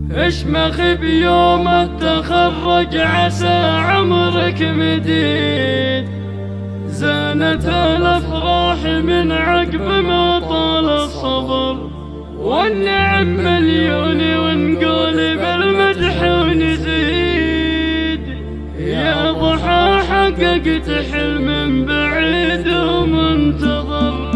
اشمخ بيوم التخرج عسى عمرك مديد، زانت الافراح من عقب ما طال الصبر، والنعم مليون ونقول بالمدح ونزيد. يا ضحى حققت حلم بعيد ومنتظر.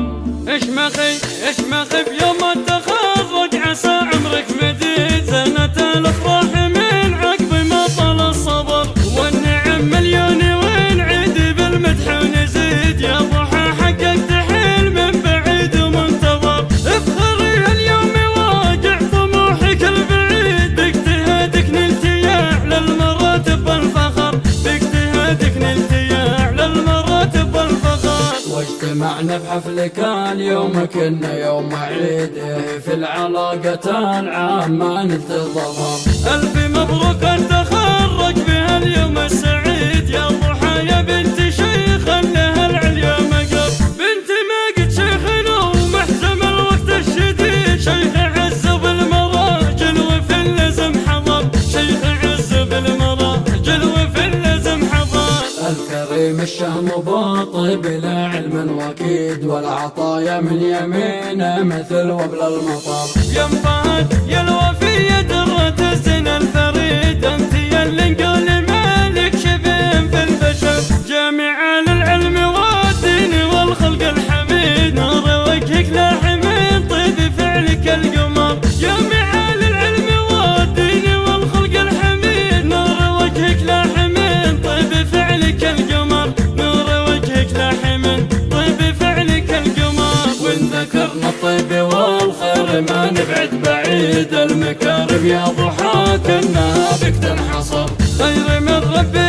اشمخ بيوم التخرج عسى عمرك مديد، زانت الافراح من عقب ما طال الصبر، والنعم مليون ونعيد بالمدح ونزيد. يا ضحى حققت حلم بعيد ومنتظر، افخري اليوم واقع طموحك البعيد، باجتهادك نلت يا اعلى المراتب والفخر، باجتهادك نلت يا اعلى المراتب والفخر. واجتمعنا بحفلك اليوم كنا يوم عيد، في العلاقة العامة نلت الظفر. ألف مبروك التخرج بهاليوم السعيد، يا ضحى يا بنت شيخ لها العليا مقر، بنت ما قد شيخ ومحزم الوقت الشديد، شيخ عز بالمراجل وفي اللزم حضر، شيخ عز بالمراجل وفي اللزم حضر. الكريم الشهم باطب لا علم وكيد، والعطايا من يمينه مثل وبل المطر. يا فهد يا الوفي درة الزنا الفريد، انت يا اللي نقول مالك شبين في البشر، جامعة للعلم والدين والخلق الحميد، نور وجهك لاح من طيب فعلك القمر، جامعة للعلم والدين والخلق الحميد، نور وجهك لاح من طيب فعلك القمر، نور وجهك لاح من طيب فعلك القمر. وان ذكرنا الطيب والخير ما نبعد بعيد، المكارم يا ضحى كانها بك تنحصر، خير من ربي